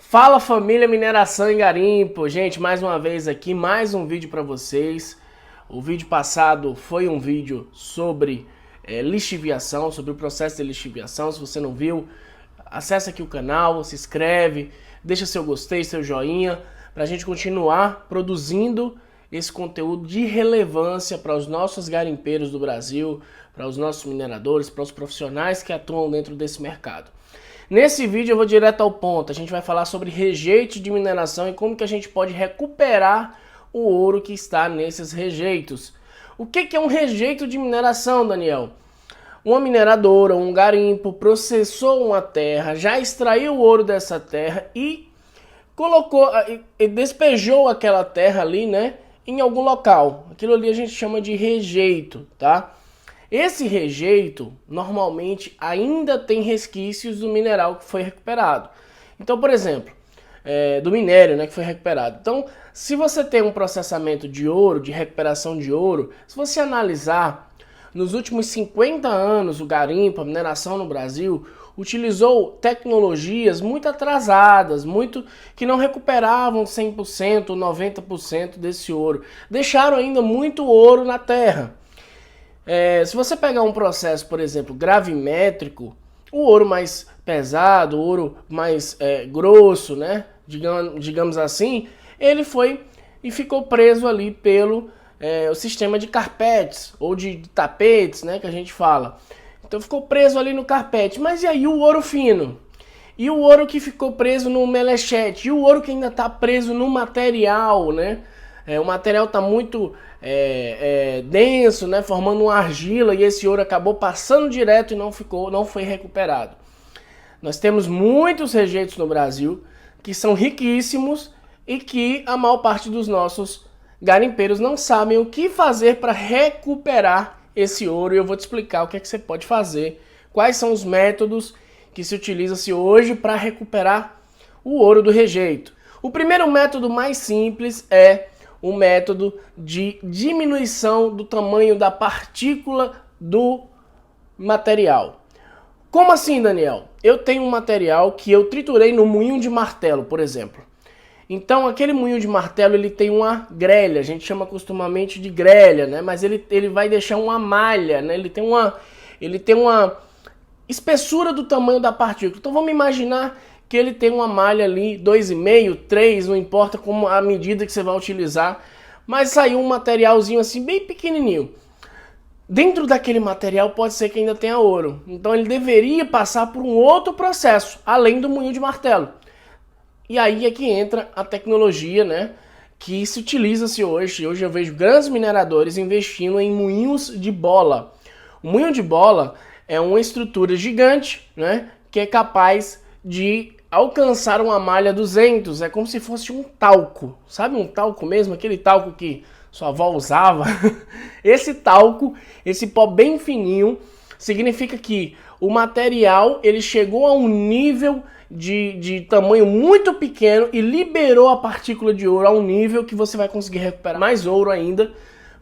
Fala família Mineração e Garimpo, gente, mais uma vez aqui, mais um vídeo para vocês. O vídeo passado foi um vídeo sobre lixiviação, sobre o processo de lixiviação. Se você não viu, acessa aqui o canal, se inscreve, deixa seu gostei, seu joinha, para a gente continuar produzindo esse conteúdo de relevância para os nossos garimpeiros do Brasil, para os nossos mineradores, para os profissionais que atuam dentro desse mercado. Nesse vídeo eu vou direto ao ponto, a gente vai falar sobre rejeitos de mineração e como que a gente pode recuperar o ouro que está nesses rejeitos. O que é um rejeito de mineração, Daniel? Uma mineradora, um garimpo, processou uma terra, já extraiu o ouro dessa terra e despejou aquela terra ali, né, em algum local. Aquilo ali a gente chama de rejeito, tá? Esse rejeito, normalmente, ainda tem resquícios do mineral que foi recuperado. Então, por exemplo, do minério, né, que foi recuperado. Então, se você tem um processamento de ouro, de recuperação de ouro, se você analisar, nos últimos 50 anos, o garimpo, a mineração no Brasil, utilizou tecnologias muito atrasadas, que não recuperavam 100%, 90% desse ouro. Deixaram ainda muito ouro na terra. Se você pegar um processo, por exemplo, gravimétrico, o ouro mais pesado, o ouro mais grosso, né, digamos assim, ele foi e ficou preso ali pelo o sistema de carpetes, ou de tapetes, né, que a gente fala. Então ficou preso ali no carpete. Mas e aí o ouro fino? E o ouro que ficou preso no melechete? E o ouro que ainda está preso no material, né? O material está muito denso, né, formando uma argila, e esse ouro acabou passando direto e não foi recuperado. Nós temos muitos rejeitos no Brasil que são riquíssimos e que a maior parte dos nossos garimpeiros não sabem o que fazer para recuperar esse ouro, e eu vou te explicar o que é que você pode fazer, quais são os métodos que se utiliza-se hoje para recuperar o ouro do rejeito. O primeiro método mais simples é o método de diminuição do tamanho da partícula do material. Como assim, Daniel? Eu tenho um material que eu triturei no moinho de martelo, por exemplo. Então aquele moinho de martelo, ele tem uma grelha, a gente chama costumamente de grelha, né? Mas ele vai deixar uma malha, né? Ele tem uma espessura do tamanho da partícula. Então vamos imaginar que ele tem uma malha ali, 2,5, 3, não importa como a medida que você vai utilizar, mas saiu um materialzinho assim bem pequenininho. Dentro daquele material pode ser que ainda tenha ouro, então ele deveria passar por um outro processo, além do moinho de martelo. E aí é que entra a tecnologia, né, que se utiliza-se hoje. Hoje eu vejo grandes mineradores investindo em moinhos de bola. O moinho de bola é uma estrutura gigante, né, que é capaz de alcançar uma malha 200, é como se fosse um talco, sabe um talco mesmo, aquele talco que sua avó usava? Esse talco, esse pó bem fininho, significa que o material ele chegou a um nível de tamanho muito pequeno e liberou a partícula de ouro a um nível que você vai conseguir recuperar mais ouro ainda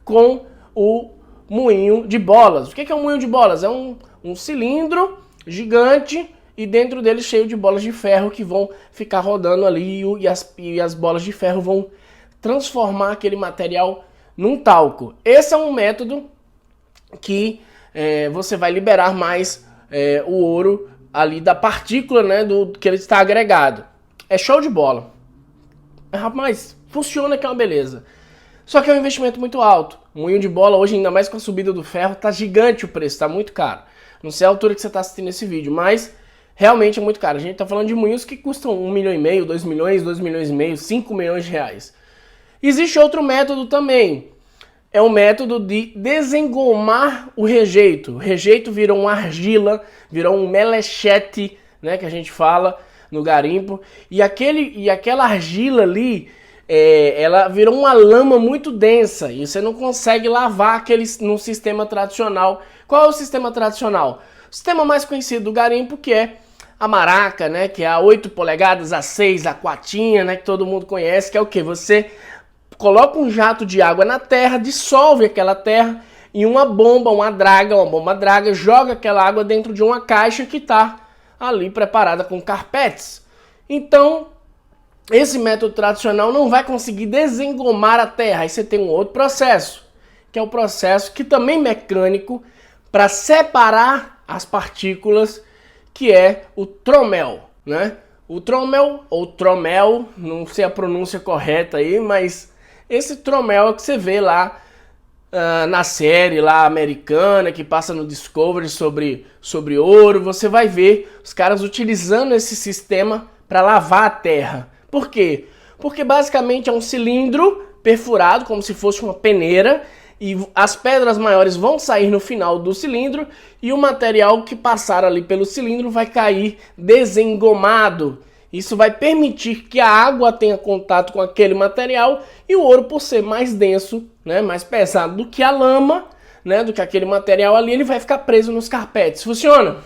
com o moinho de bolas. O que é um moinho de bolas? É um cilindro gigante e dentro dele cheio de bolas de ferro que vão ficar rodando ali e as bolas de ferro vão transformar aquele material num talco. Esse é um método que você vai liberar mais o ouro ali da partícula, né, do que ele está agregado. É show de bola. Mas funciona, que é uma beleza. Só que é um investimento muito alto. O moinho de bola hoje, ainda mais com a subida do ferro, tá gigante o preço, tá muito caro. Não sei a altura que você está assistindo esse vídeo, mas realmente é muito caro. A gente está falando de moinhos que custam 1,5 milhão, 2 milhões, 2 milhões e meio, 5 milhões de reais. Existe outro método também. É o método de desengomar o rejeito. O rejeito virou uma argila, virou um melechete, né, que a gente fala no garimpo. E aquela argila ali, ela virou uma lama muito densa e você não consegue lavar no sistema tradicional. Qual é o sistema tradicional? O sistema mais conhecido do garimpo, que é a maraca, né, que é a 8 polegadas, a 6, a quatinha, né, que todo mundo conhece, que é o que? Você coloca um jato de água na terra, dissolve aquela terra em uma bomba draga, joga aquela água dentro de uma caixa que está ali preparada com carpetes. Então, esse método tradicional não vai conseguir desengomar a terra. Aí você tem um outro processo, que é o processo que também é mecânico, para separar as partículas, que é o tromel, né? O tromel, ou tromel, não sei a pronúncia correta aí, mas esse tromel é o que você vê lá na série lá americana, que passa no Discovery sobre ouro. Você vai ver os caras utilizando esse sistema para lavar a terra. Por quê? Porque basicamente é um cilindro perfurado, como se fosse uma peneira, e as pedras maiores vão sair no final do cilindro e o material que passar ali pelo cilindro vai cair desengomado. Isso vai permitir que a água tenha contato com aquele material e o ouro, por ser mais denso, né, mais pesado do que a lama, né, do que aquele material ali, ele vai ficar preso nos carpetes. Funciona?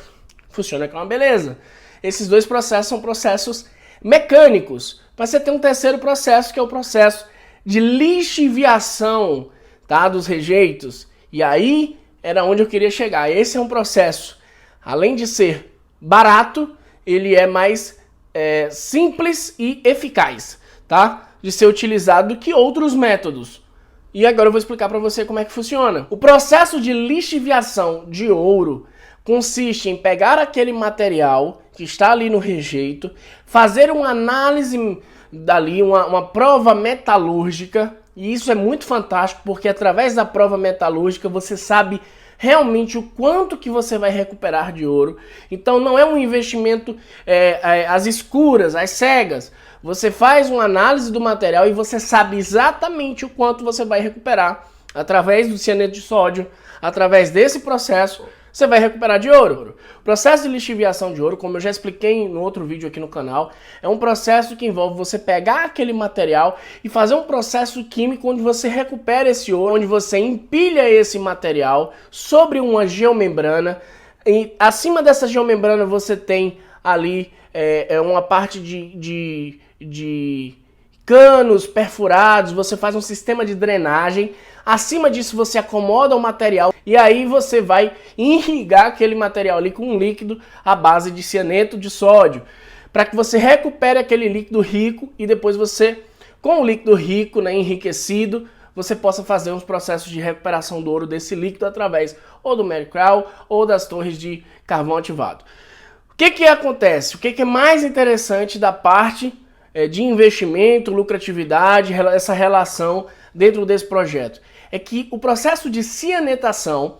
Funciona com uma beleza. Esses dois processos são processos mecânicos. Mas você tem um terceiro processo, que é o processo de lixiviação, tá, dos rejeitos. E aí era onde eu queria chegar. Esse é um processo, além de ser barato, ele é mais simples e eficaz, tá, de ser utilizado do que outros métodos. E agora eu vou explicar para você como é que funciona. O processo de lixiviação de ouro consiste em pegar aquele material que está ali no rejeito, fazer uma análise dali, uma prova metalúrgica. E isso é muito fantástico, porque através da prova metalúrgica você sabe realmente o quanto que você vai recuperar de ouro. Então não é um investimento às escuras, às cegas. Você faz uma análise do material e você sabe exatamente o quanto você vai recuperar. Através do cianeto de sódio, através desse processo, você vai recuperar de ouro. O processo de lixiviação de ouro, como eu já expliquei no outro vídeo aqui no canal, é um processo que envolve você pegar aquele material e fazer um processo químico onde você recupera esse ouro, onde você empilha esse material sobre uma geomembrana. E acima dessa geomembrana você tem ali uma parte de canos perfurados, você faz um sistema de drenagem. Acima disso você acomoda o material e aí você vai irrigar aquele material ali com um líquido à base de cianeto de sódio, para que você recupere aquele líquido rico e depois você, com o líquido rico, né, enriquecido, você possa fazer uns processos de recuperação do ouro desse líquido através ou do Mercral ou das torres de carvão ativado. O que acontece? O que é mais interessante da parte de investimento, lucratividade, essa relação dentro desse projeto? É que o processo de cianetação,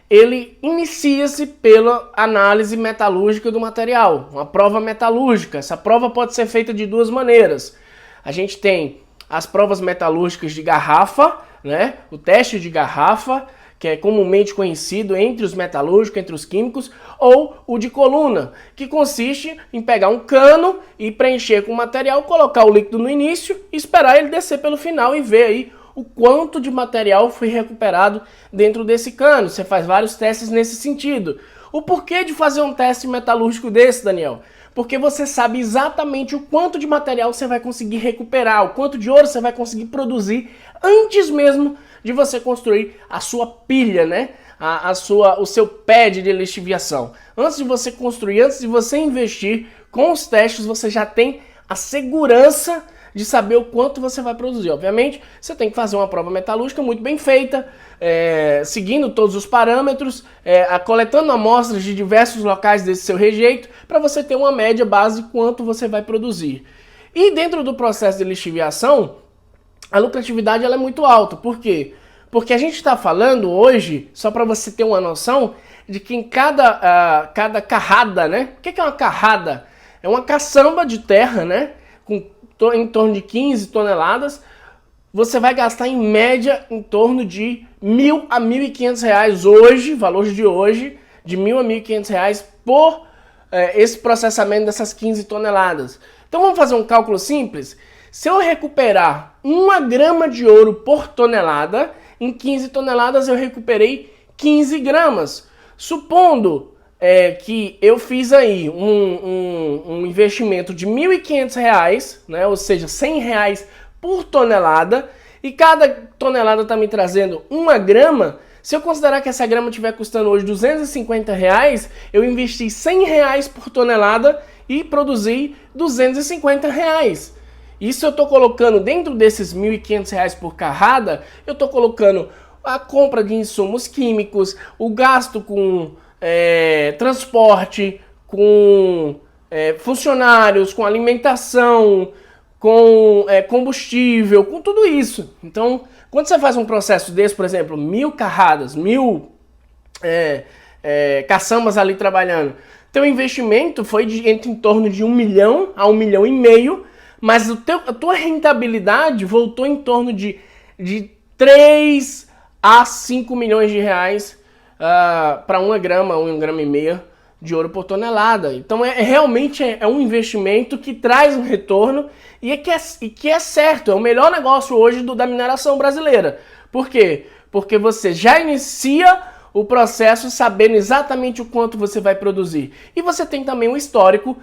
ele inicia-se pela análise metalúrgica do material, uma prova metalúrgica. Essa prova pode ser feita de duas maneiras. A gente tem as provas metalúrgicas de garrafa, né? O teste de garrafa, que é comumente conhecido entre os metalúrgicos, entre os químicos, ou o de coluna, que consiste em pegar um cano e preencher com material, colocar o líquido no início e esperar ele descer pelo final e ver aí o quanto de material foi recuperado dentro desse cano. Você faz vários testes nesse sentido. O porquê de fazer um teste metalúrgico desse, Daniel? Porque você sabe exatamente o quanto de material você vai conseguir recuperar, o quanto de ouro você vai conseguir produzir antes mesmo de você construir a sua pilha, né? O seu pad de lixiviação. Antes de você construir, antes de você investir, com os testes você já tem a segurança de saber o quanto você vai produzir. Obviamente, você tem que fazer uma prova metalúrgica muito bem feita, seguindo todos os parâmetros, coletando amostras de diversos locais desse seu rejeito, para você ter uma média base de quanto você vai produzir. E dentro do processo de lixiviação, a lucratividade ela é muito alta. Por quê? Porque a gente está falando hoje, só para você ter uma noção, de que em cada carrada, né? O que é uma carrada? É uma caçamba de terra, né? Em torno de 15 toneladas, você vai gastar em média em torno de R$1.000 a R$1.500 hoje, valores de hoje, de R$1.000 a R$1.500 por esse processamento dessas 15 toneladas. Então vamos fazer um cálculo simples. Se eu recuperar 1 grama de ouro por tonelada, em 15 toneladas eu recuperei 15 gramas. Supondo que eu fiz aí um investimento de R$1.500, né, ou seja, R$100 por tonelada, e cada tonelada está me trazendo 1 grama, se eu considerar que essa grama estiver custando hoje R$250, eu investi R$100 por tonelada e produzi R$250. Isso eu estou colocando dentro desses R$ 1.500 por carrada, eu estou colocando a compra de insumos químicos, o gasto com transporte, com funcionários, com alimentação, com combustível, com tudo isso. Então, quando você faz um processo desse, por exemplo, 1.000 carradas, 1.000 caçambas ali trabalhando, teu investimento foi em torno de 1 milhão a 1,5 milhão, mas a tua rentabilidade voltou em torno de 3 a 5 milhões de reais para 1 grama, 1,5 gramas de ouro por tonelada. Então realmente é um investimento que traz um retorno e que é certo, é o melhor negócio hoje da mineração brasileira. Por quê? Porque você já inicia o processo sabendo exatamente o quanto você vai produzir. E você tem também um histórico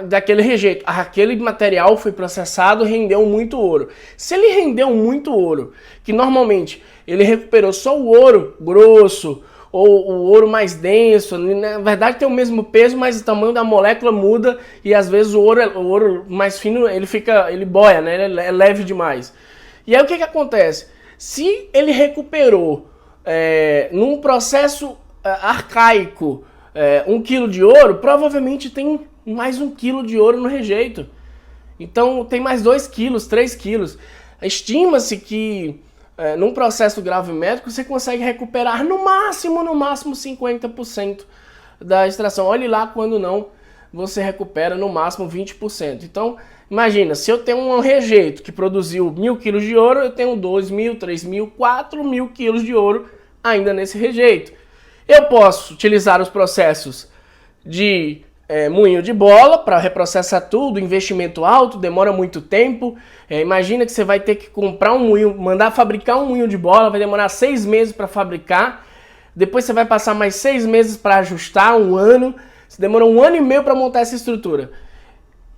daquele rejeito. Aquele material foi processado, rendeu muito ouro. Se ele rendeu muito ouro, que normalmente ele recuperou só o ouro grosso, ou o ouro mais denso, na verdade tem o mesmo peso, mas o tamanho da molécula muda e às vezes o ouro mais fino ele boia, né? Ele é leve demais. E aí o que acontece? Se ele recuperou num processo arcaico 1 quilo de ouro, provavelmente tem mais 1 quilo de ouro no rejeito. Então tem mais 2 quilos, 3 quilos. Estima-se que num processo gravimétrico você consegue recuperar no máximo 50% da extração. Olhe lá quando não, você recupera no máximo 20%. Então imagina, se eu tenho um rejeito que produziu 1.000 quilos de ouro, eu tenho 2.000, 3.000, 4.000 quilos de ouro ainda nesse rejeito. Eu posso utilizar os processos de moinho de bola para reprocessar tudo, investimento alto, demora muito tempo. Imagina que você vai ter que comprar um moinho, mandar fabricar um moinho de bola, vai demorar 6 meses para fabricar. Depois você vai passar mais 6 meses para ajustar, 1 ano. Você demora 1 ano e meio para montar essa estrutura.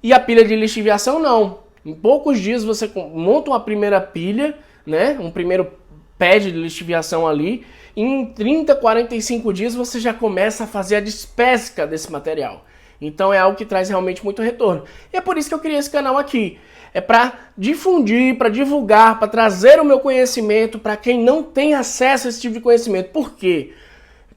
E a pilha de lixiviação não. Em poucos dias você monta uma primeira pilha, né? Um primeiro pad de lixiviação ali. E em 30, 45 dias você já começa a fazer a despesca desse material. Então é algo que traz realmente muito retorno. E é por isso que eu criei esse canal aqui. É para difundir, para divulgar, para trazer o meu conhecimento para quem não tem acesso a esse tipo de conhecimento. Por quê?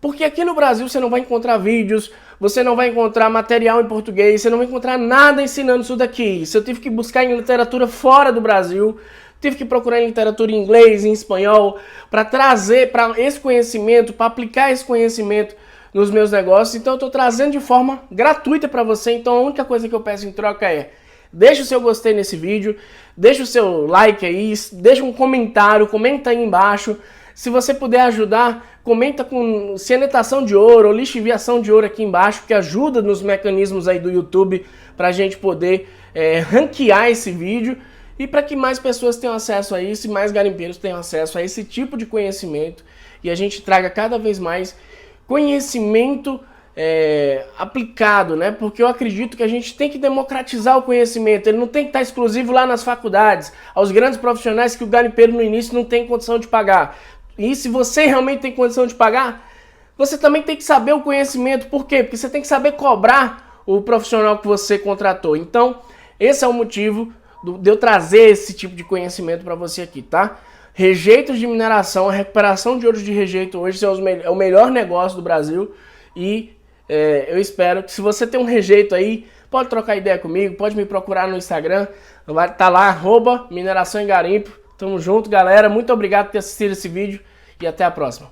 Porque aqui no Brasil você não vai encontrar vídeos, você não vai encontrar material em português, você não vai encontrar nada ensinando isso daqui. Isso eu tive que buscar em literatura fora do Brasil, tive que procurar em literatura em inglês, em espanhol, para trazer para esse conhecimento, para aplicar esse conhecimento nos meus negócios. Então eu estou trazendo de forma gratuita para você. Então a única coisa que eu peço em troca é: deixa o seu gostei nesse vídeo, deixa o seu like aí, deixa um comentário, comenta aí embaixo. Se você puder ajudar, comenta com cianetação de ouro ou lixiviação de ouro aqui embaixo, que ajuda nos mecanismos aí do YouTube para a gente poder ranquear esse vídeo e para que mais pessoas tenham acesso a isso e mais garimpeiros tenham acesso a esse tipo de conhecimento e a gente traga cada vez mais conhecimento aplicado, né? Porque eu acredito que a gente tem que democratizar o conhecimento, ele não tem que estar exclusivo lá nas faculdades, aos grandes profissionais que o garimpeiro no início não tem condição de pagar. E se você realmente tem condição de pagar, você também tem que saber o conhecimento. Por quê? Porque você tem que saber cobrar o profissional que você contratou. Então, esse é o motivo de eu trazer esse tipo de conhecimento para você aqui, tá? Rejeitos de mineração, a recuperação de ouro de rejeito hoje é o melhor negócio do Brasil e eu espero que, se você tem um rejeito aí, pode trocar ideia comigo, pode me procurar no Instagram, vai estar lá, @mineração em garimpo. Tamo junto, galera. Muito obrigado por ter assistido esse vídeo e até a próxima.